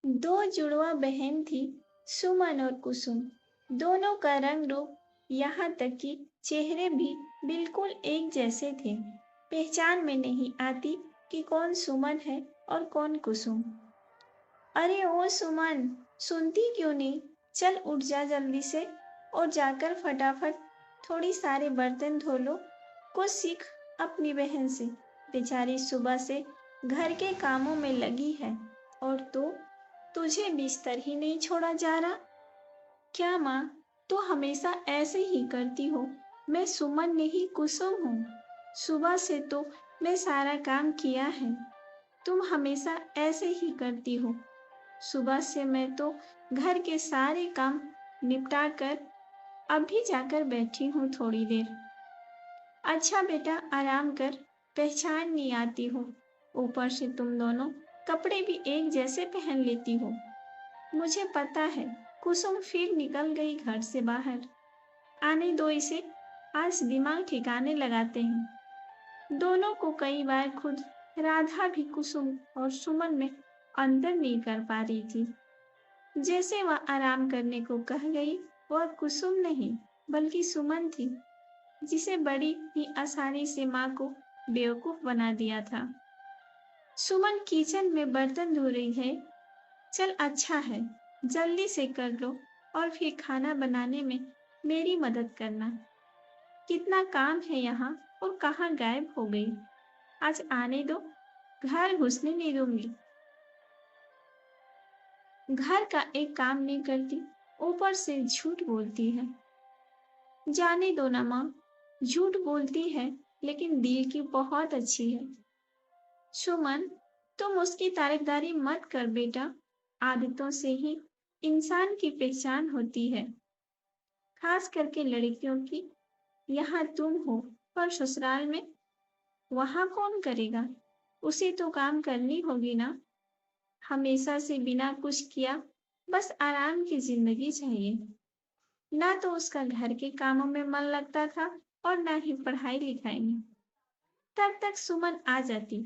दो जुड़वा बहन थी, सुमन और कुसुम। दोनों का रंग रूप, यहाँ तक कि चेहरे भी बिल्कुल एक जैसे थे। पहचान में नहीं आती कि कौन सुमन है और कौन कुसुम। अरे ओ सुमन, सुनती क्यों नहीं? चल उठ जा जल्दी से और जाकर फटाफट थोड़ी सारे बर्तन धो लो। कुछ सीख अपनी बहन से। बेचारी सुबह से घर के कामों में लगी है और तुझे बिस्तर ही नहीं छोड़ा जा रहा। क्या माँ, तू हमेशा ऐसे ही करती हो? मैं सुमन नहीं कुसुम हूँ। सुबह से तो मैं सारा काम किया है। तुम हमेशा ऐसे ही करती हो। सुबह से मैं तो घर के सारे काम निपटा कर अभी जाकर बैठी हूँ थोड़ी देर। अच्छा बेटा, आराम कर। पहचान नहीं आती हो। ऊपर से तुम दोनों कपड़े भी एक जैसे पहन लेती हो। मुझे पता है कुसुम फिर निकल गई घर से बाहर। आने दो इसे, आज दिमाग ठिकाने लगाते हैं। दोनों को कई बार खुद राधा भी कुसुम और सुमन में अंतर नहीं कर पा रही थी। जैसे वह आराम करने को कह गई, वह कुसुम नहीं बल्कि सुमन थी, जिसे बड़ी ही आसानी से माँ को बेवकूफ बना दिया था। सुमन किचन में बर्तन धो रही है। चल अच्छा है, जल्दी से कर लो और फिर खाना बनाने में मेरी मदद करना। कितना काम है यहाँ और कहाँ गायब हो गई? आज आने दो, घर घुसने नहीं दूंगी। घर का एक काम नहीं करती, ऊपर से झूठ बोलती है। जाने दो ना माँ, झूठ बोलती है लेकिन दिल की बहुत अच्छी है। सुमन, तुम उसकी तारीफदारी मत कर बेटा। आदतों से ही इंसान की पहचान होती है, खास करके लड़कियों की। यहाँ तुम हो, पर ससुराल में वहाँ कौन करेगा? उसे तो काम करनी होगी ना। हमेशा से बिना कुछ किया बस आराम की जिंदगी चाहिए। ना तो उसका घर के कामों में मन लगता था और ना ही पढ़ाई लिखाई में। तब तक सुमन आ जाती।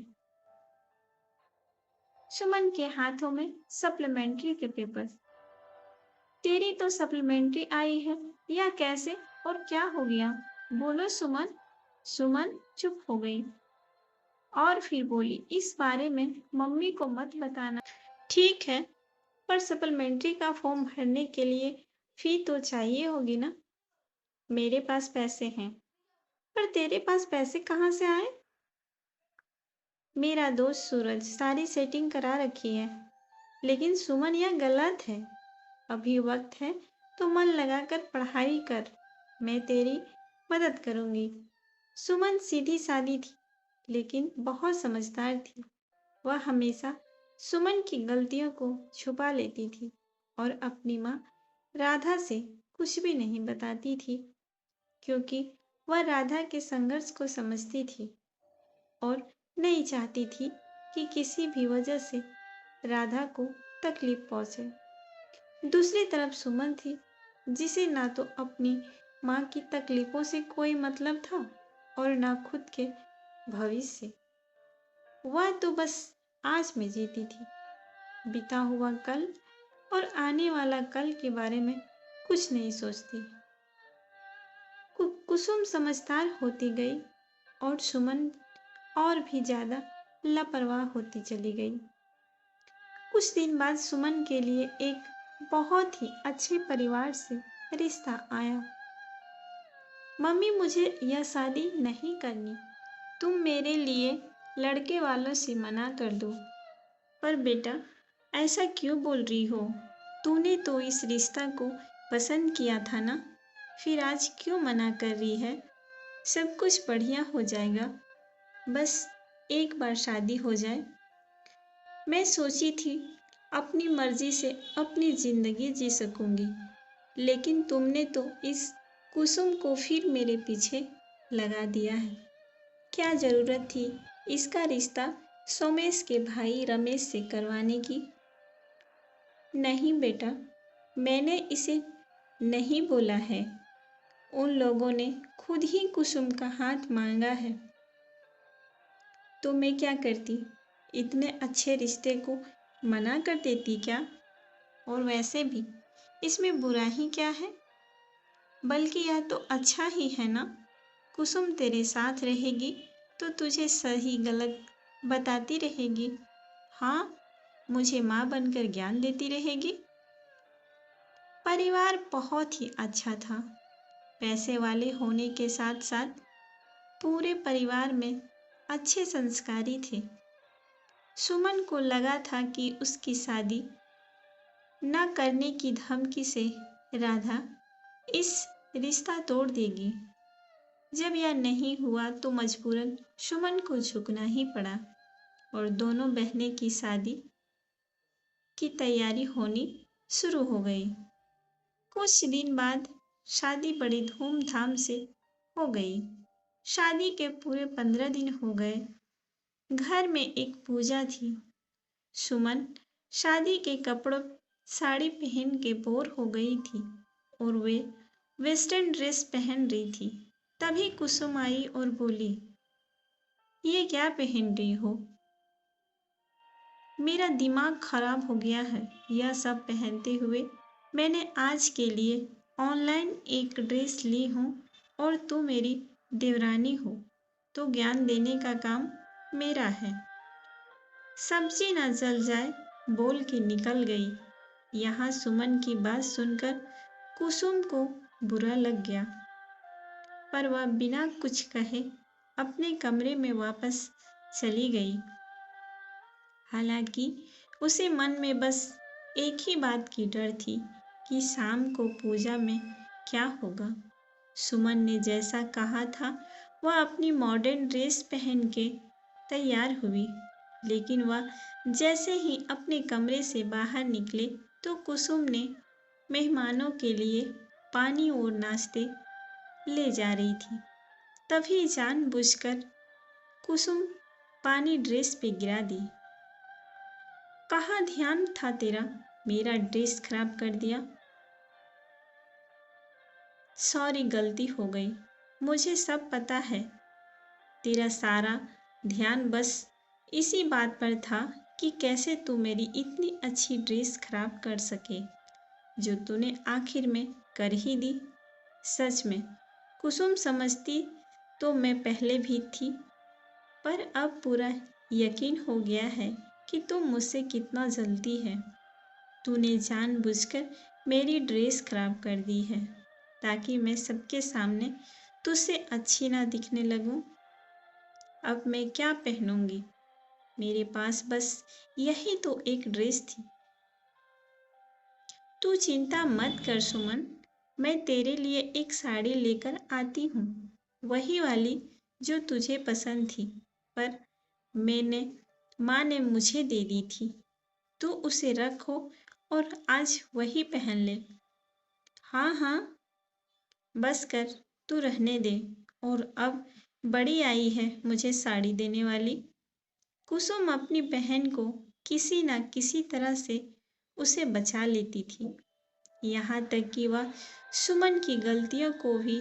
सुमन के हाथों में सप्लीमेंट्री के पेपर। तेरी तो सप्लीमेंट्री आई है, या कैसे? और क्या हो गया? बोलो सुमन। सुमन चुप हो गई और फिर बोली, इस बारे में मम्मी को मत बताना। ठीक है, पर सप्लीमेंट्री का फॉर्म भरने के लिए फी तो चाहिए होगी ना। मेरे पास पैसे हैं। पर तेरे पास पैसे कहाँ से आए? मेरा दोस्त सूरज सारी सेटिंग करा रखी है। लेकिन सुमन, यह गलत है। अभी वक्त है तो मन लगाकर पढ़ाई कर। मैं तेरी मदद करूंगी। सुमन सीधी सादी थी लेकिन बहुत समझदार थी। वह हमेशा सुमन की गलतियों को छुपा लेती थी और अपनी माँ राधा से कुछ भी नहीं बताती थी, क्योंकि वह राधा के संघर्ष को समझती थी और नहीं चाहती थी कि किसी भी वजह से राधा को तकलीफ पहुंचे। दूसरी तरफ सुमन थी, जिसे ना तो अपनी माँ की तकलीफों से कोई मतलब था और ना खुद के भविष्य से। वह तो बस आज में जीती थी। बीता हुआ कल और आने वाला कल के बारे में कुछ नहीं सोचती। कुसुम समझदार होती गई और सुमन और भी ज्यादा लापरवाह होती चली गई। कुछ दिन बाद सुमन के लिए एक बहुत ही अच्छे परिवार से रिश्ता आया। मम्मी, मुझे यह शादी नहीं करनी। तुम मेरे लिए लड़के वालों से मना कर दो। पर बेटा, ऐसा क्यों बोल रही हो? तूने तो इस रिश्ता को पसंद किया था ना। फिर आज क्यों मना कर रही है? सब कुछ बढ़िया हो जाएगा, बस एक बार शादी हो जाए। मैं सोची थी अपनी मर्जी से अपनी जिंदगी जी सकूंगी, लेकिन तुमने तो इस कुसुम को फिर मेरे पीछे लगा दिया है। क्या जरूरत थी इसका रिश्ता सोमेश के भाई रमेश से करवाने की? नहीं बेटा, मैंने इसे नहीं बोला है। उन लोगों ने खुद ही कुसुम का हाथ मांगा है। तो मैं क्या करती? इतने अच्छे रिश्ते को मना कर देती क्या? और वैसे भी इसमें बुरा ही क्या है? बल्कि यह तो अच्छा ही है ना। कुसुम तेरे साथ रहेगी तो तुझे सही गलत बताती रहेगी। हाँ, मुझे माँ बनकर ज्ञान देती रहेगी। परिवार बहुत ही अच्छा था। पैसे वाले होने के साथ साथ पूरे परिवार में अच्छे संस्कारी थे। सुमन को लगा था कि उसकी शादी न करने की धमकी से राधा इस रिश्ता तोड़ देगी। जब यह नहीं हुआ तो मजबूरन सुमन को झुकना ही पड़ा और दोनों बहनें की शादी की तैयारी होनी शुरू हो गई। कुछ दिन बाद शादी बड़ी धूमधाम से हो गई। शादी के पूरे 15 दिन हो गए। घर में एक पूजा थी। सुमन शादी के कपड़ों साड़ी पहन के बोर हो गई थी और वे वेस्टर्न ड्रेस पहन रही थी। तभी कुसुम आई और बोली, ये क्या पहन रही हो? मेरा दिमाग खराब हो गया है यह सब पहनते हुए। मैंने आज के लिए ऑनलाइन एक ड्रेस ली हूँ और तू मेरी देवरानी हो तो ज्ञान देने का काम मेरा है। सब्जी न जल जाए बोल के निकल गई। यहाँ सुमन की बात सुनकर कुसुम को बुरा लग गया, पर वह बिना कुछ कहे अपने कमरे में वापस चली गई। हालांकि उसे मन में बस एक ही बात की डर थी कि शाम को पूजा में क्या होगा। सुमन ने जैसा कहा था वह अपनी मॉडर्न ड्रेस पहन के तैयार हुई, लेकिन वह जैसे ही अपने कमरे से बाहर निकले तो कुसुम ने मेहमानों के लिए पानी और नाश्ते ले जा रही थी। तभी जानबूझकर कुसुम पानी ड्रेस पे गिरा दी। कहाँ ध्यान था तेरा? मेरा ड्रेस खराब कर दिया। सॉरी, गलती हो गई। मुझे सब पता है। तेरा सारा ध्यान बस इसी बात पर था कि कैसे तू मेरी इतनी अच्छी ड्रेस खराब कर सके, जो तूने आखिर में कर ही दी। सच में कुसुम समझती तो मैं पहले भी थी, पर अब पूरा यकीन हो गया है कि तुम मुझसे कितना जलती है। तूने जानबूझकर मेरी ड्रेस खराब कर दी है ताकि मैं सबके सामने तुझसे अच्छी ना दिखने लगूं। अब मैं क्या पहनूंगी? मेरे पास बस यही तो एक ड्रेस थी। तू चिंता मत कर सुमन, मैं तेरे लिए एक साड़ी लेकर आती हूँ, वही वाली जो तुझे पसंद थी, पर माँ ने मुझे दे दी थी। तू उसे रखो और आज वही पहन ले। हाँ हाँ, बस कर, तू रहने दे। और अब बड़ी आई है मुझे साड़ी देने वाली। कुसुम अपनी बहन को किसी न किसी तरह से उसे बचा लेती थी। यहाँ तक कि वह सुमन की गलतियों को भी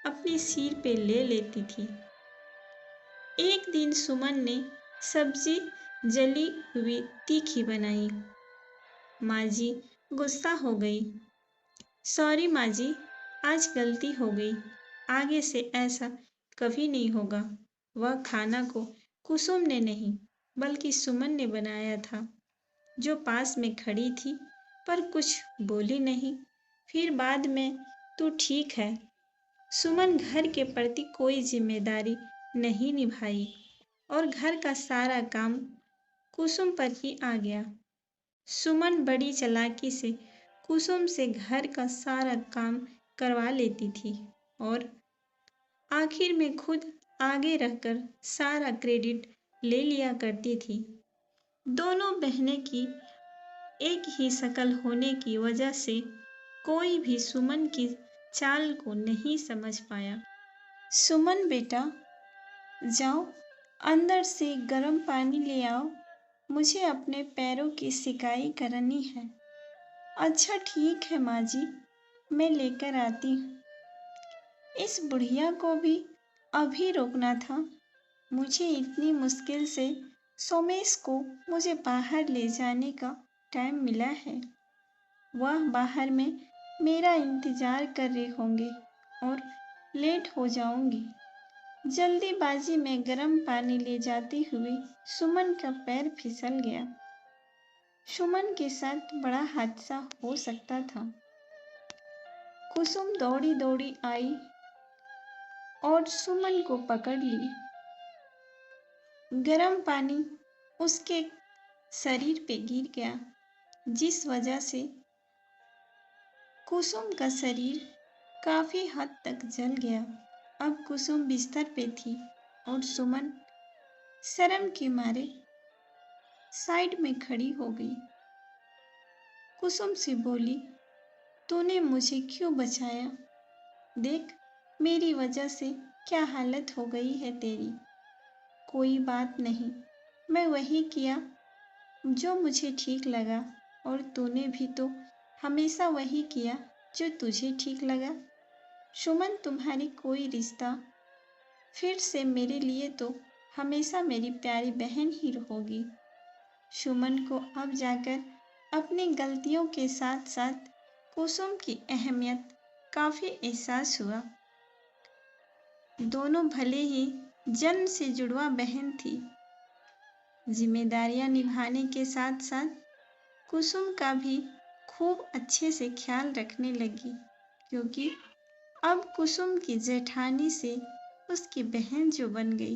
अपने सिर पे ले लेती थी। एक दिन सुमन ने सब्जी जली हुई तीखी बनाई। माँ जी गुस्सा हो गई। सॉरी माँ जी, आज गलती हो गई, आगे से ऐसा कभी नहीं होगा। वह खाना को कुसुम ने नहीं बल्कि सुमन ने बनाया था, जो पास में खड़ी थी पर कुछ बोली नहीं। फिर बाद में तू ठीक है। सुमन घर के प्रति कोई जिम्मेदारी नहीं निभाई और घर का सारा काम कुसुम पर ही आ गया। सुमन बड़ी चालाकी से कुसुम से घर का सारा काम करवा लेती थी और आखिर में खुद आगे रहकर सारा क्रेडिट ले लिया करती थी। दोनों बहनें की एक ही शक्ल होने की वजह से कोई भी सुमन की चाल को नहीं समझ पाया। सुमन बेटा, जाओ अंदर से गर्म पानी ले आओ, मुझे अपने पैरों की सिकाई करनी है। अच्छा ठीक है माँ जी, मैं लेकर आती हूँ। इस बुढ़िया को भी अभी रोकना था। मुझे इतनी मुश्किल से सोमेश को मुझे बाहर ले जाने का टाइम मिला है। वह बाहर में मेरा इंतजार कर रहे होंगे और लेट हो जाऊंगी। जल्दीबाजी में गर्म पानी ले जाते हुए सुमन का पैर फिसल गया। सुमन के साथ बड़ा हादसा हो सकता था। कुसुम दौड़ी दौड़ी आई और सुमन को पकड़ ली। गर्म पानी उसके शरीर पे गिर गया, जिस वजह से कुसुम का शरीर काफी हद तक जल गया। अब कुसुम बिस्तर पे थी और सुमन शर्म के मारे साइड में खड़ी हो गई। कुसुम से बोली, तूने मुझे क्यों बचाया? देख, मेरी वजह से क्या हालत हो गई है तेरी। कोई बात नहीं, मैं वही किया जो मुझे ठीक लगा और तूने भी तो हमेशा वही किया जो तुझे ठीक लगा। सुमन तुम्हारी कोई रिश्ता फिर से मेरे लिए तो हमेशा मेरी प्यारी बहन ही रहोगी। सुमन को अब जाकर अपनी गलतियों के साथ साथ कुसुम की अहमियत काफी एहसास हुआ। दोनों भले ही जन्म से जुड़वा बहन थी, जिम्मेदारियां निभाने के साथ साथ कुसुम का भी खूब अच्छे से ख्याल रखने लगी, क्योंकि अब कुसुम की जेठानी से उसकी बहन जो बन गई।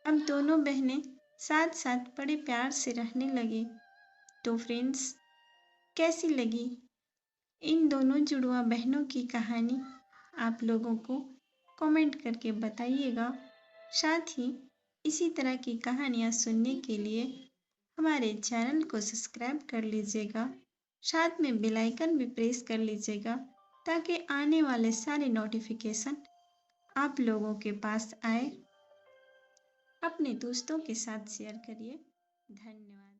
अब दोनों बहनें साथ साथ बड़े प्यार से रहने लगे। तो फ्रेंड्स, कैसी लगी इन दोनों जुड़वा बहनों की कहानी? आप लोगों को कमेंट करके बताइएगा। साथ ही इसी तरह की कहानियाँ सुनने के लिए हमारे चैनल को सब्सक्राइब कर लीजिएगा। साथ में बेल आइकन भी प्रेस कर लीजिएगा, ताकि आने वाले सारे नोटिफिकेशन आप लोगों के पास आए। अपने दोस्तों के साथ शेयर करिए। धन्यवाद।